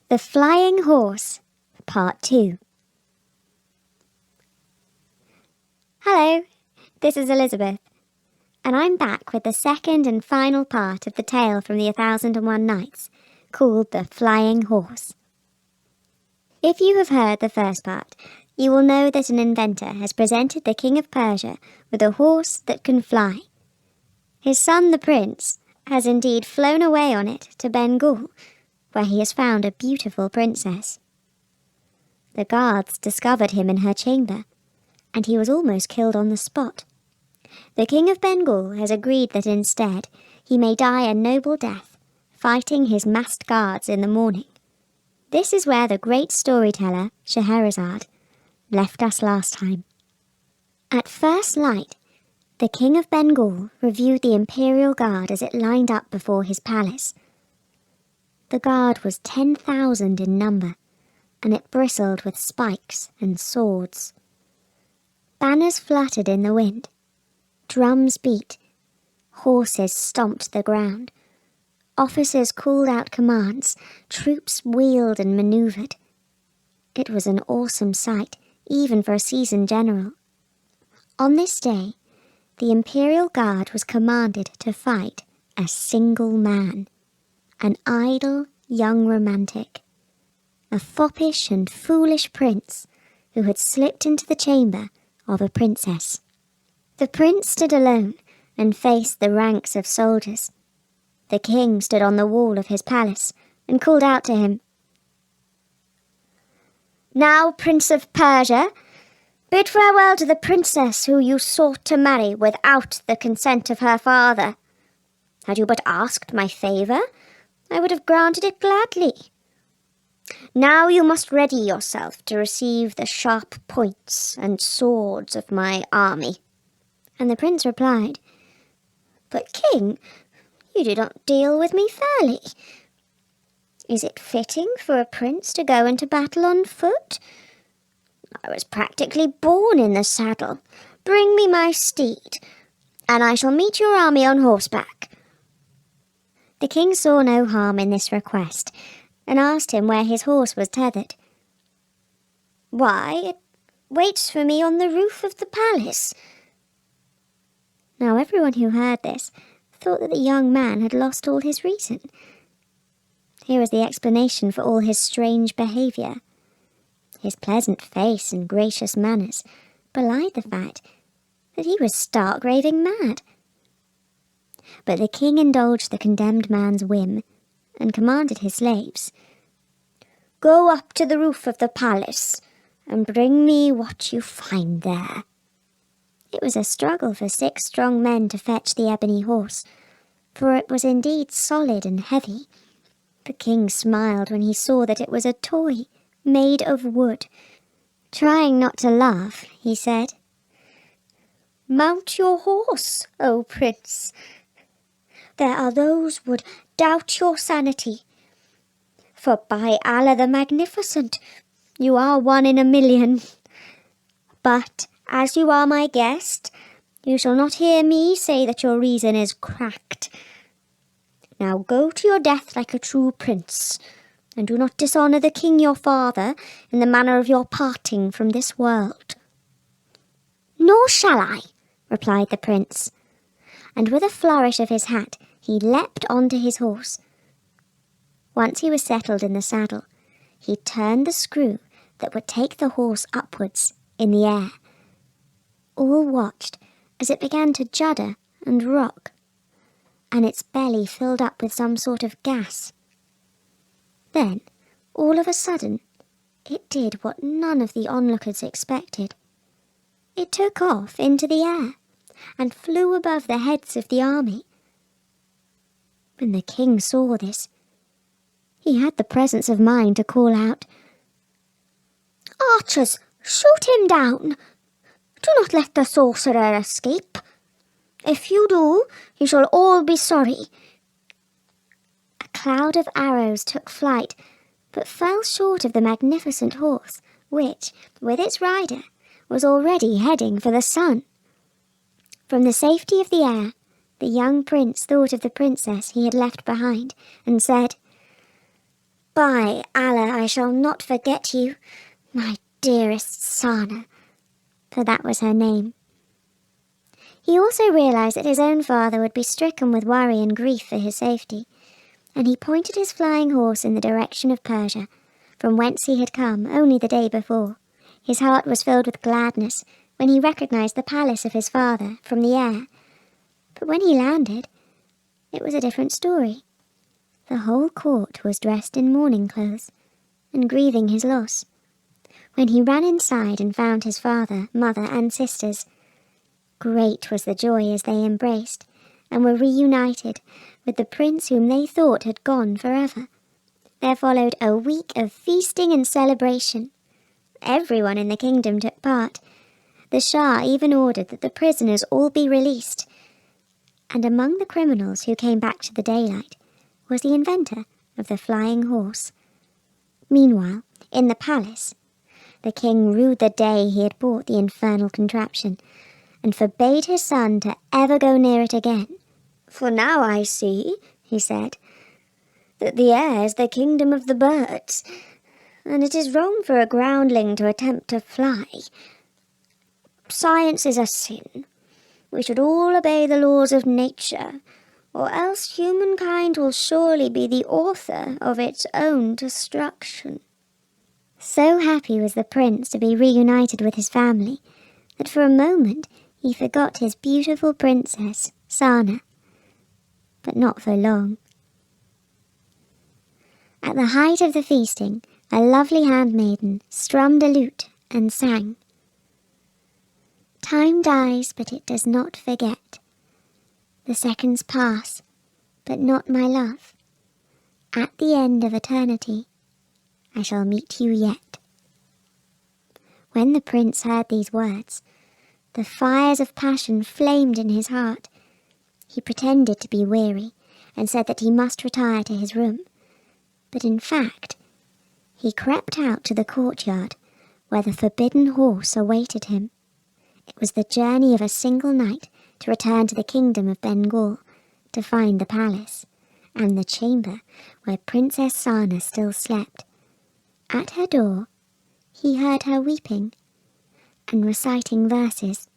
The Flying Horse, Part 2. Hello, this is Elizabeth, and I'm back with the second and final part of the tale from the 1001 Nights, called The Flying Horse. If you have heard the first part, you will know that an inventor has presented the King of Persia with a horse that can fly. His son, the prince, has indeed flown away on it to Bengal, where he has found a beautiful princess. The guards discovered him in her chamber, and he was almost killed on the spot. The King of Bengal has agreed that instead he may die a noble death, fighting his masked guards in the morning. This is where the great storyteller, Scheherazade, left us last time. At first light, the King of Bengal reviewed the imperial guard as it lined up before his palace. The guard was 10,000 in number, and it bristled with spikes and swords. Banners fluttered in the wind, drums beat, horses stomped the ground, officers called out commands, troops wheeled and manoeuvred. It was an awesome sight, even for a seasoned general. On this day, the imperial guard was commanded to fight a single man. An idle young romantic, a foppish and foolish prince who had slipped into the chamber of a princess. The prince stood alone and faced the ranks of soldiers. The king stood on the wall of his palace and called out to him, "Now, Prince of Persia, bid farewell to the princess who you sought to marry without the consent of her father. Had you but asked my favour, I would have granted it gladly. Now you must ready yourself to receive the sharp points and swords of my army." And the prince replied, "But king, you do not deal with me fairly. Is it fitting for a prince to go into battle on foot? I was practically born in the saddle. Bring me my steed, and I shall meet your army on horseback." The king saw no harm in this request, and asked him where his horse was tethered. "Why, it waits for me on the roof of the palace." Now everyone who heard this thought that the young man had lost all his reason. Here was the explanation for all his strange behaviour. His pleasant face and gracious manners belied the fact that he was stark raving mad. But the king indulged the condemned man's whim, and commanded his slaves, "Go up to the roof of the palace, and bring me what you find there." It was a struggle for 6 strong men to fetch the ebony horse, for it was indeed solid and heavy. The king smiled when he saw that it was a toy made of wood. Trying not to laugh, he said, "Mount your horse, O prince. There are those would doubt your sanity, for by Allah the Magnificent, you are 1 in a million. But as you are my guest, you shall not hear me say that your reason is cracked. Now go to your death like a true prince, and do not dishonour the king your father in the manner of your parting from this world." "Nor shall I," replied the prince, and with a flourish of his hat he leapt onto his horse. Once he was settled in the saddle, he turned the screw that would take the horse upwards in the air. All watched as it began to judder and rock, and its belly filled up with some sort of gas. Then, all of a sudden, it did what none of the onlookers expected. It took off into the air and flew above the heads of the army. When the king saw this, he had the presence of mind to call out, "Archers, shoot him down! Do not let the sorcerer escape. If you do, you shall all be sorry." A cloud of arrows took flight, but fell short of the magnificent horse, which, with its rider, was already heading for the sun. From the safety of the air, the young prince thought of the princess he had left behind, and said, By Allah, I shall not forget you, my dearest Sana, for that was her name. He also realized that his own father would be stricken with worry and grief for his safety, and he pointed his flying horse in the direction of Persia, from whence he had come only the day before. His heart was filled with gladness when he recognized the palace of his father from the air. But when he landed, it was a different story. The whole court was dressed in mourning clothes and grieving his loss. When he ran inside and found his father, mother, and sisters, great was the joy as they embraced and were reunited with the prince whom they thought had gone forever. There followed a week of feasting and celebration. Everyone in the kingdom took part. The Shah even ordered that the prisoners all be released. And among the criminals who came back to the daylight was the inventor of the flying horse. Meanwhile, in the palace, the king rued the day he had bought the infernal contraption, and forbade his son to ever go near it again. "For now I see," he said, "that the air is the kingdom of the birds, and it is wrong for a groundling to attempt to fly. Science is a sin. We should all obey the laws of nature, or else humankind will surely be the author of its own destruction." So happy was the prince to be reunited with his family that for a moment he forgot his beautiful princess, Sana. But not for long. At the height of the feasting, a lovely handmaiden strummed a lute and sang. "Time dies, but it does not forget. The seconds pass, but not my love. At the end of eternity, I shall meet you yet." When the prince heard these words, the fires of passion flamed in his heart. He pretended to be weary and said that he must retire to his room. But in fact, he crept out to the courtyard where the forbidden horse awaited him. It was the journey of a single night to return to the kingdom of Bengal, to find the palace, and the chamber where Princess Sana still slept. At her door, he heard her weeping and reciting verses.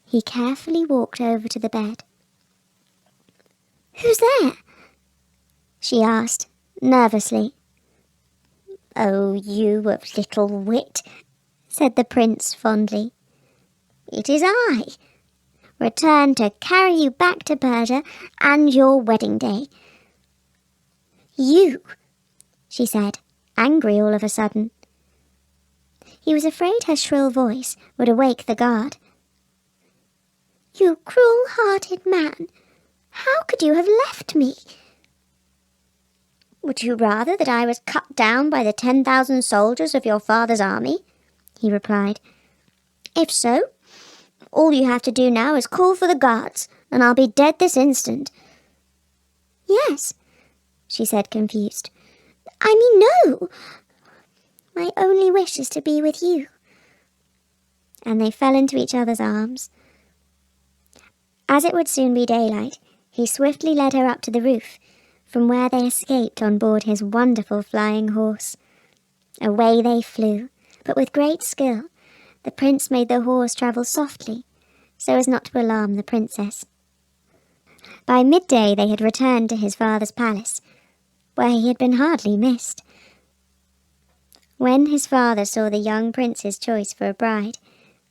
He carefully walked over to the bed. "Who's there?" she asked, nervously. "Oh, you of little wit," said the prince fondly. "It is I, returned to carry you back to Persia and your wedding day." "You," she said, angry all of a sudden. He was afraid her shrill voice would awake the guard. "You cruel-hearted man, how could you have left me?" "Would you rather that I was cut down by the 10,000 soldiers of your father's army?" he replied. "If so, all you have to do now is call for the guards, and I'll be dead this instant." "Yes," she said, confused. "I mean, no. My only wish is to be with you." And they fell into each other's arms. As it would soon be daylight, he swiftly led her up to the roof, from where they escaped on board his wonderful flying horse. Away they flew, but with great skill. The prince made the horse travel softly, so as not to alarm the princess. By midday they had returned to his father's palace, where he had been hardly missed. When his father saw the young prince's choice for a bride,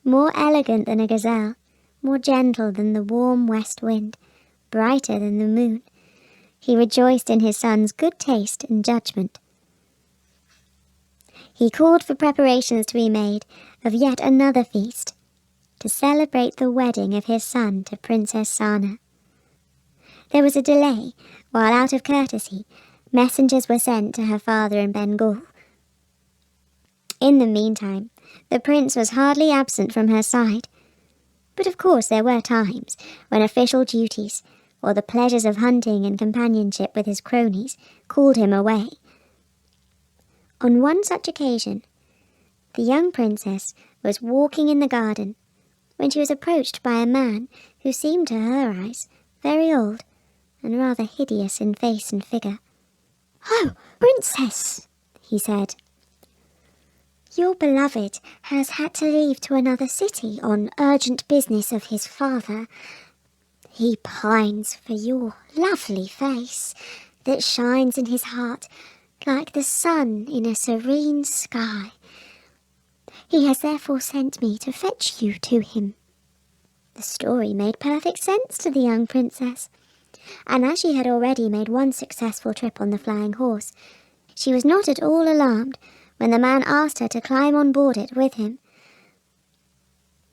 more elegant than a gazelle, more gentle than the warm west wind, brighter than the moon, he rejoiced in his son's good taste and judgment. He called for preparations to be made of yet another feast, to celebrate the wedding of his son to Princess Sana. There was a delay, while out of courtesy, messengers were sent to her father in Bengal. In the meantime, the prince was hardly absent from her side. But of course there were times when official duties, or the pleasures of hunting and companionship with his cronies, called him away. On one such occasion, the young princess was walking in the garden when she was approached by a man who seemed to her eyes very old and rather hideous in face and figure. "Oh, Princess," he said, "your beloved has had to leave to another city on urgent business of his father. He pines for your lovely face that shines in his heart like the sun in a serene sky. He has therefore sent me to fetch you to him." The story made perfect sense to the young princess, and as she had already made one successful trip on the flying horse, she was not at all alarmed when the man asked her to climb on board it with him.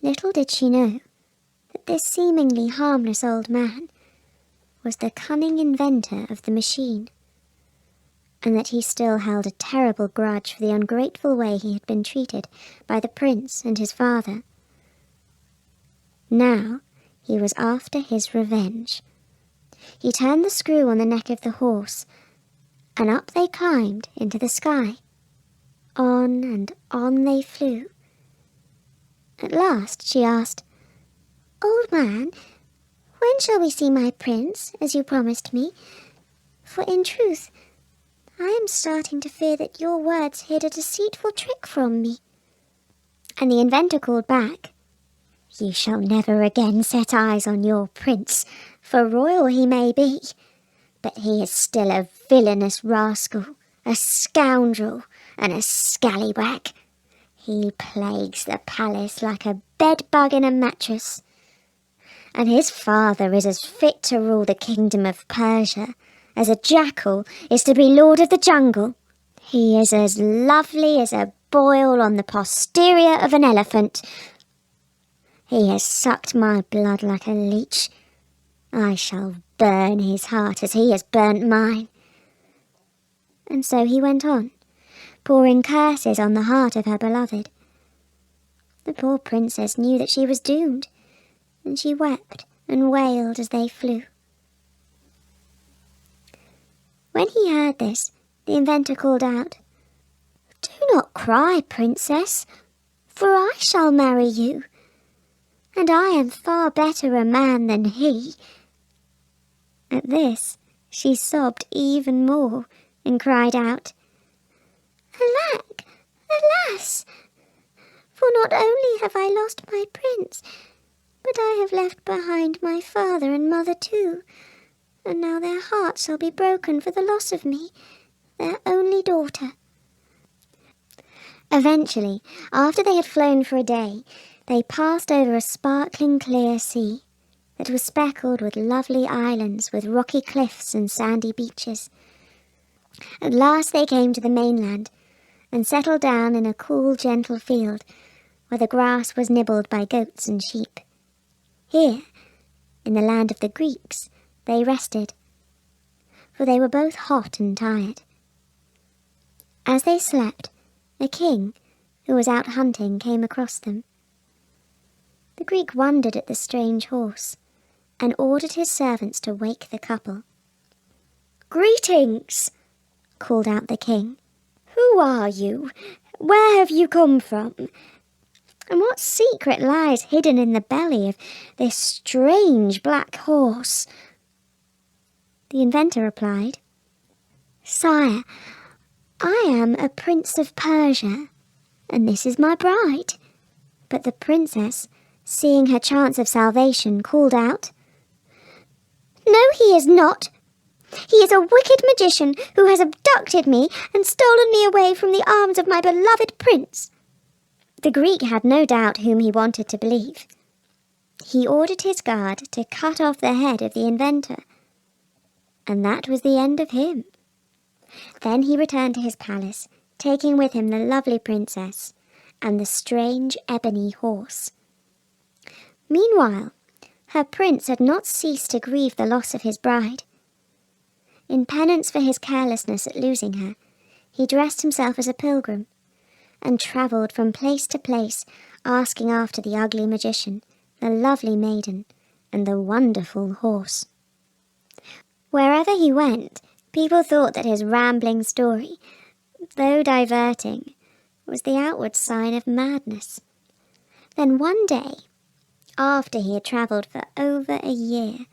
Little did she know that this seemingly harmless old man was the cunning inventor of the machine, and that he still held a terrible grudge for the ungrateful way he had been treated by the prince and his father. Now he was after his revenge. He turned the screw on the neck of the horse, and up they climbed into the sky. On and on they flew. At last she asked, "Old man, when shall we see my prince, as you promised me? For in truth, I am starting to fear that your words hid a deceitful trick from me." And the inventor called back, "You shall never again set eyes on your prince, for royal he may be, but he is still a villainous rascal, a scoundrel, and a scallywag. He plagues the palace like a bedbug in a mattress. And his father is as fit to rule the kingdom of Persia as a jackal is to be lord of the jungle. He is as lovely as a boil on the posterior of an elephant. He has sucked my blood like a leech. I shall burn his heart as he has burnt mine." And so he went on, pouring curses on the heart of her beloved. The poor princess knew that she was doomed, and she wept and wailed as they flew. When he heard this, the inventor called out, "Do not cry, princess, for I shall marry you, and I am far better a man than he." At this, she sobbed even more and cried out, "Alack, alas! For not only have I lost my prince, but I have left behind my father and mother too, and now their hearts shall be broken for the loss of me, their only daughter." Eventually, after they had flown for a day, they passed over a sparkling clear sea that was speckled with lovely islands with rocky cliffs and sandy beaches. At last they came to the mainland and settled down in a cool, gentle field where the grass was nibbled by goats and sheep. Here, in the land of the Greeks, they rested, for they were both hot and tired. As they slept, a king who was out hunting came across them. The Greek wondered at the strange horse and ordered his servants to wake the couple. "Greetings!" called out the king. "Who are you? Where have you come from? And what secret lies hidden in the belly of this strange black horse?" The inventor replied, "Sire, I am a prince of Persia, and this is my bride." But the princess, seeing her chance of salvation, called out, "No, he is not. He is a wicked magician who has abducted me and stolen me away from the arms of my beloved prince." The Greek had no doubt whom he wanted to believe. He ordered his guard to cut off the head of the inventor, and that was the end of him. Then he returned to his palace, taking with him the lovely princess and the strange ebony horse. Meanwhile, her prince had not ceased to grieve the loss of his bride. In penance for his carelessness at losing her, he dressed himself as a pilgrim and travelled from place to place, asking after the ugly magician, the lovely maiden, and the wonderful horse. Wherever he went, people thought that his rambling story, though diverting, was the outward sign of madness. Then one day, after he had travelled for over a year,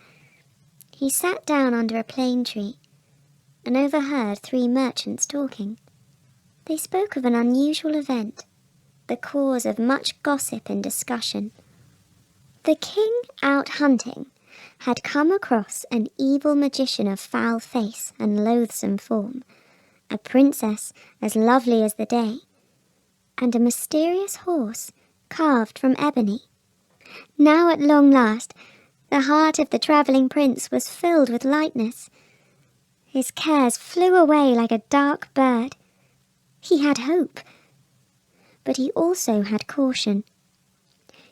he sat down under a plane tree and overheard 3 merchants talking. They spoke of an unusual event, the cause of much gossip and discussion. The king, out hunting, had come across an evil magician of foul face and loathsome form, a princess as lovely as the day, and a mysterious horse carved from ebony. Now at long last, the heart of the travelling prince was filled with lightness. His cares flew away like a dark bird. He had hope, but he also had caution.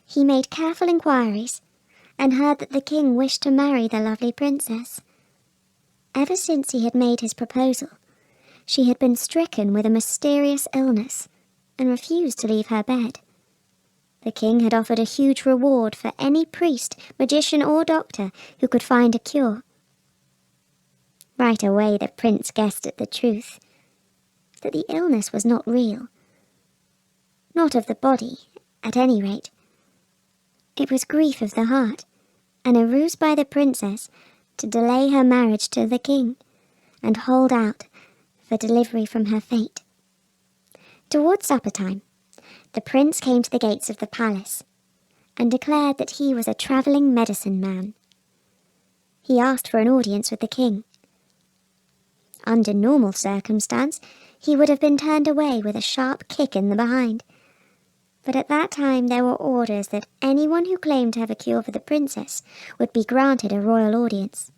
He made careful inquiries, and heard that the king wished to marry the lovely princess. Ever since he had made his proposal, she had been stricken with a mysterious illness, and refused to leave her bed. The king had offered a huge reward for any priest, magician or doctor who could find a cure. Right away the prince guessed at the truth, that the illness was not real. Not of the body, at any rate. It was grief of the heart, and a ruse by the princess to delay her marriage to the king, and hold out for delivery from her fate. Towards supper time, the prince came to the gates of the palace, and declared that he was a travelling medicine man. He asked for an audience with the king. Under normal circumstance, he would have been turned away with a sharp kick in the behind. But at that time there were orders that anyone who claimed to have a cure for the princess would be granted a royal audience.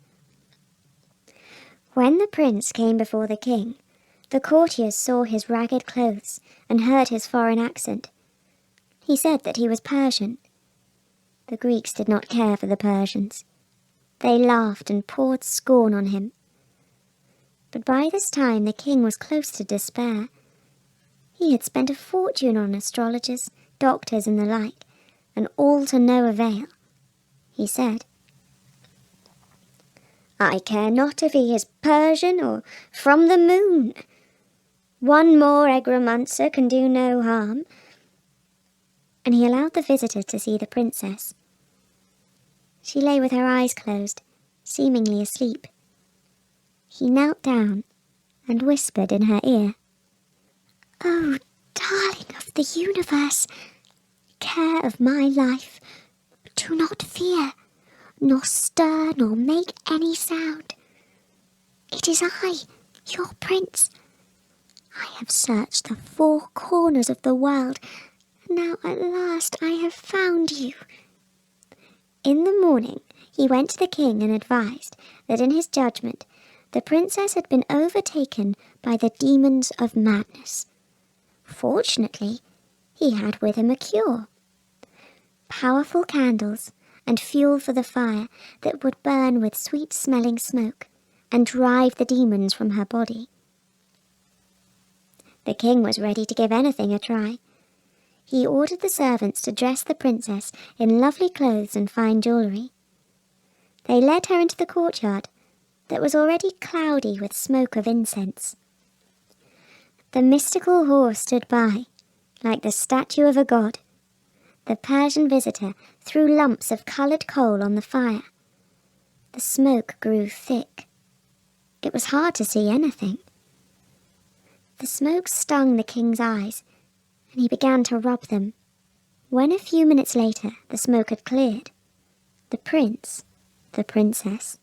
When the prince came before the king, the courtiers saw his ragged clothes and heard his foreign accent. He said that he was Persian. The Greeks did not care for the Persians. They laughed and poured scorn on him. But by this time the king was close to despair. He had spent a fortune on astrologers, doctors and the like, and all to no avail. He said, "I care not if he is Persian or from the moon. One more egromancer can do no harm." And he allowed the visitor to see the princess. She lay with her eyes closed, seemingly asleep. He knelt down and whispered in her ear, "Oh, darling of the universe, care of my life, do not fear, nor stir nor make any sound. It is I, your prince. I have searched the 4 corners of the world, and now at last I have found you." In the morning he went to the king and advised that in his judgment the princess had been overtaken by the demons of madness. Fortunately, he had with him a cure. Powerful candles and fuel for the fire that would burn with sweet-smelling smoke and drive the demons from her body. The king was ready to give anything a try. He ordered the servants to dress the princess in lovely clothes and fine jewellery. They led her into the courtyard that was already cloudy with smoke of incense. The mystical horse stood by, like the statue of a god. The Persian visitor threw lumps of coloured coal on the fire. The smoke grew thick. It was hard to see anything. The smoke stung the king's eyes, and he began to rub them. When a few minutes later the smoke had cleared, the prince, the princess,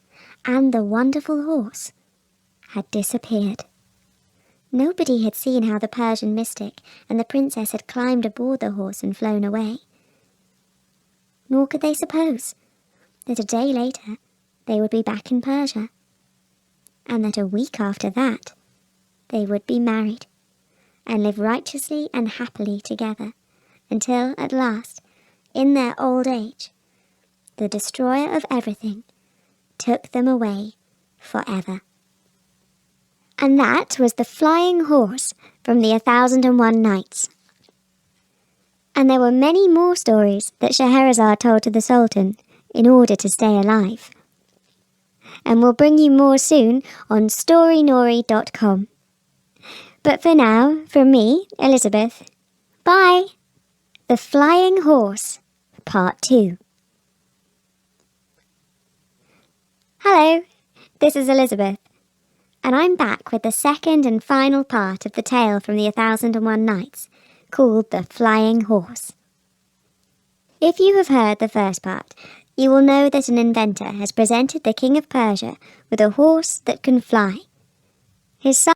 and the wonderful horse had disappeared. Nobody had seen how the Persian mystic and the princess had climbed aboard the horse and flown away. Nor could they suppose that a day later they would be back in Persia, and that a week after that they would be married and live righteously and happily together until, at last, in their old age, the destroyer of everything took them away forever. And that was the Flying Horse from the 1001 Nights. And there were many more stories that Scheherazade told to the Sultan in order to stay alive. And we'll bring you more soon on storynori.com. But for now, from me, Elizabeth, bye! The Flying Horse, Part 2. Hello, this is Elizabeth. and I'm back with the second and final part of the tale from the 1001 Nights, called The Flying Horse. If you have heard the first part, you will know that an inventor has presented the King of Persia with a horse that can fly. His son